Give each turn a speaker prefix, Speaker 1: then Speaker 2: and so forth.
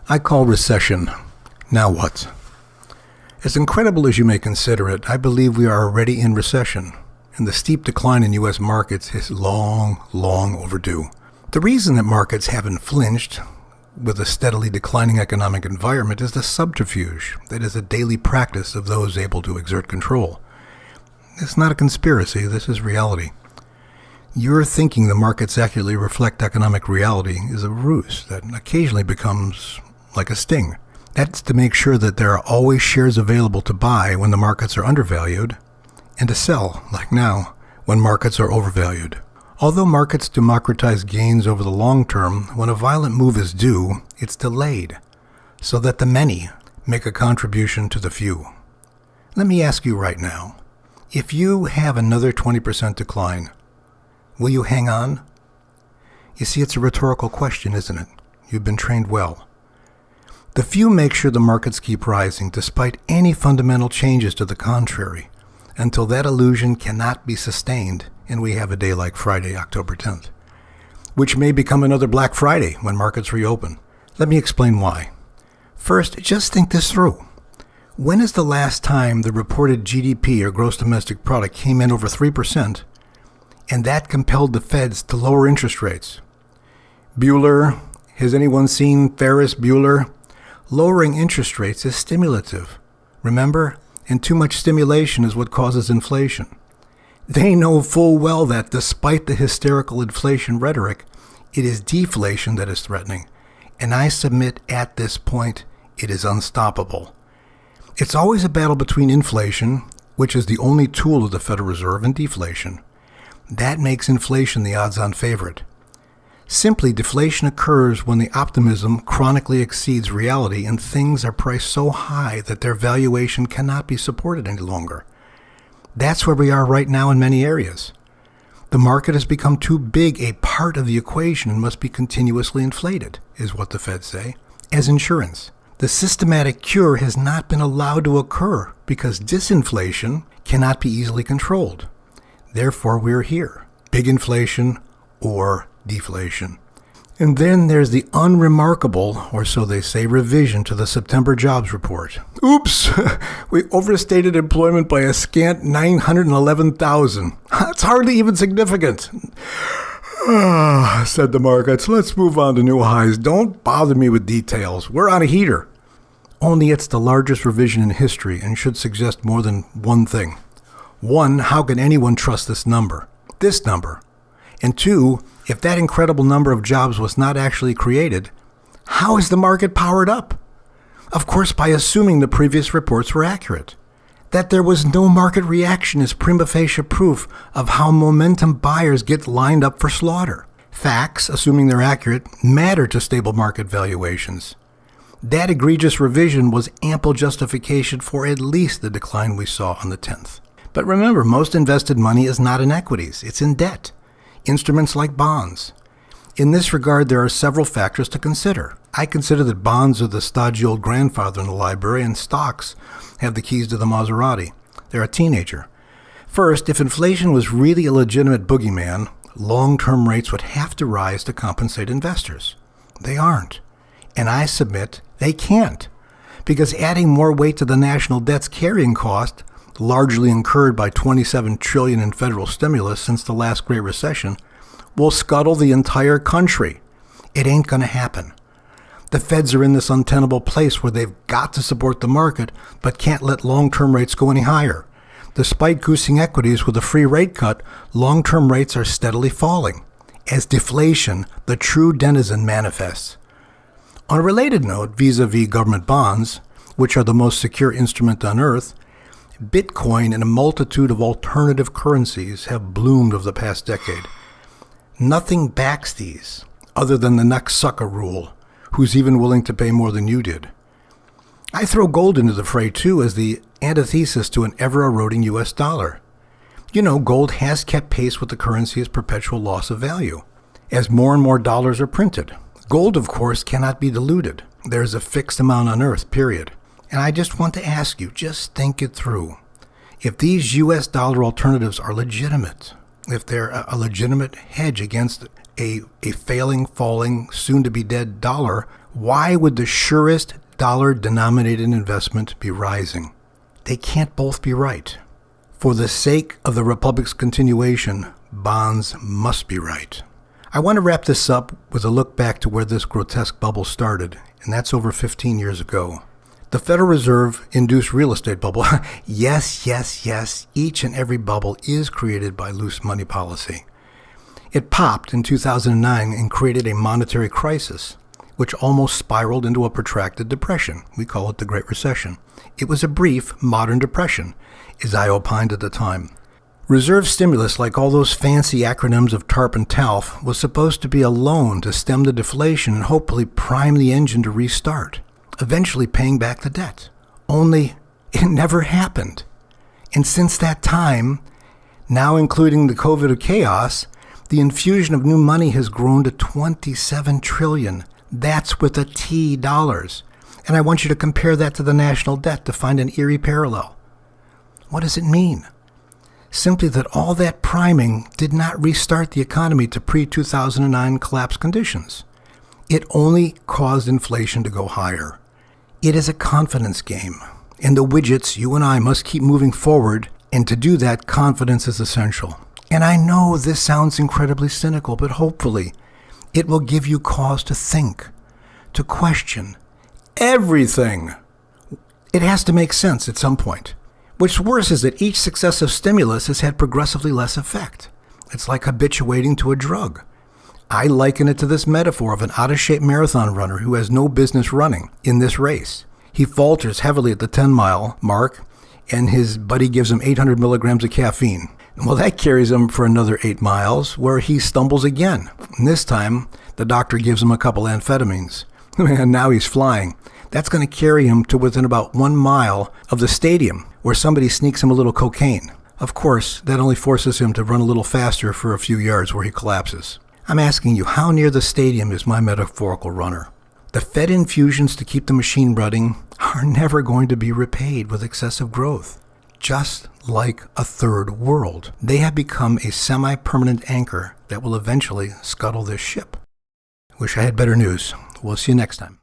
Speaker 1: I call recession. Now what? As incredible as you may consider it, I believe we are already in recession, and the steep decline in U.S. markets is long overdue. The reason that markets haven't flinched with a steadily declining economic environment is the subterfuge that is a daily practice of those able to exert control. It's not a conspiracy, this is reality. Your thinking the markets accurately reflect economic reality is a ruse that occasionally becomes like a sting. That's to make sure that there are always shares available to buy when the markets are undervalued, and to sell, like now, when markets are overvalued. Although markets democratize gains over the long term, when a violent move is due, it's delayed, so that the many make a contribution to the few. Let me ask you right now, if you have another 20% decline, will you hang on? You see, it's a rhetorical question, isn't it? You've been trained well. The few make sure the markets keep rising despite any fundamental changes to the contrary, until that illusion cannot be sustained and we have a day like Friday, October 10th, which may become another Black Friday when markets reopen. Let me explain why. First, just think this through. When is the last time the reported GDP or gross domestic product came in over 3%, and that compelled the Feds to lower interest rates? Bueller, has anyone seen Ferris Bueller? Lowering interest rates is stimulative. Remember? And too much stimulation is what causes inflation. They know full well that despite the hysterical inflation rhetoric, it is deflation that is threatening. And I submit at this point, it is unstoppable. It's always a battle between inflation, which is the only tool of the Federal Reserve, and deflation. That makes inflation the odds-on favorite. Simply, deflation occurs when the optimism chronically exceeds reality and things are priced so high that their valuation cannot be supported any longer. That's where we are right now in many areas. The market has become too big a part of the equation and must be continuously inflated, is what the Feds say, as insurance. The systematic cure has not been allowed to occur because disinflation cannot be easily controlled. Therefore, we're here. Big inflation or deflation. And then there's the unremarkable, or so they say, revision to the September jobs report. Oops! We overstated employment by a scant 911,000. That's hardly even significant. Said the markets. Let's move on to new highs. Don't bother me with details. We're on a heater. Only it's the largest revision in history and should suggest more than one thing. One, how can anyone trust this number? This number. And two, if that incredible number of jobs was not actually created, how is the market powered up? Of course, by assuming the previous reports were accurate. That there was no market reaction is prima facie proof of how momentum buyers get lined up for slaughter. Facts, assuming they're accurate, matter to stable market valuations. That egregious revision was ample justification for at least the decline we saw on the 10th. But remember, most invested money is not in equities, it's in debt. Instruments like bonds. In this regard, there are several factors to consider. I consider that bonds are the stodgy old grandfather in the library, and stocks have the keys to the Maserati. They're a teenager. First, if inflation was really a legitimate boogeyman, long-term rates would have to rise to compensate investors. They aren't. And I submit they can't. Because adding more weight to the national debt's carrying cost, largely incurred by $27 trillion in federal stimulus since the last Great Recession, will scuttle the entire country. It ain't going to happen. The Feds are in this untenable place where they've got to support the market, but can't let long-term rates go any higher. Despite goosing equities with a free rate cut, long-term rates are steadily falling, as deflation, the true denizen, manifests. On a related note, vis-a-vis government bonds, which are the most secure instrument on earth, Bitcoin and a multitude of alternative currencies have bloomed over the past decade. Nothing backs these other than the next sucker rule, who's even willing to pay more than you did. I throw gold into the fray too as the antithesis to an ever-eroding U.S. dollar. You know, gold has kept pace with the currency's perpetual loss of value, as more and more dollars are printed. Gold, of course, cannot be diluted. There is a fixed amount on earth, period. And I just want to ask you, just think it through. If these U.S. dollar alternatives are legitimate, if they're a legitimate hedge against a failing, falling, soon-to-be-dead dollar, why would the surest dollar-denominated investment be rising? They can't both be right. For the sake of the republic's continuation, bonds must be right. I want to wrap this up with a look back to where this grotesque bubble started, and that's over 15 years ago. The Federal Reserve-induced real estate bubble. Yes, yes, yes, each and every bubble is created by loose money policy. It popped in 2009 and created a monetary crisis, which almost spiraled into a protracted depression. We call it the Great Recession. It was a brief modern depression, as I opined at the time. Reserve stimulus, like all those fancy acronyms of TARP and TALF, was supposed to be a loan to stem the deflation and hopefully prime the engine to restart, eventually paying back the debt. Only it never happened. And since that time, now including the COVID chaos, the infusion of new money has grown to $27 trillion. That's with a T dollars. And I want you to compare that to the national debt to find an eerie parallel. What does it mean? Simply that all that priming did not restart the economy to pre-2009 collapse conditions. It only caused inflation to go higher. It is a confidence game, and the widgets, you and I, must keep moving forward, and to do that, confidence is essential. And I know this sounds incredibly cynical, but hopefully it will give you cause to think, to question everything. It has to make sense at some point. What's worse is that each successive stimulus has had progressively less effect. It's like habituating to a drug. I liken it to this metaphor of an out-of-shape marathon runner who has no business running in this race. He falters heavily at the 10-mile mark, and his buddy gives him 800 milligrams of caffeine. Well, that carries him for another 8 miles, where he stumbles again. And this time, the doctor gives him a couple amphetamines. And now he's flying. That's going to carry him to within about 1 mile of the stadium, where somebody sneaks him a little cocaine. Of course, that only forces him to run a little faster for a few yards where he collapses. I'm asking you, how near the stadium is my metaphorical runner? The Fed infusions to keep the machine running are never going to be repaid with excessive growth. Just like a third world, they have become a semi-permanent anchor that will eventually scuttle this ship. Wish I had better news. We'll see you next time.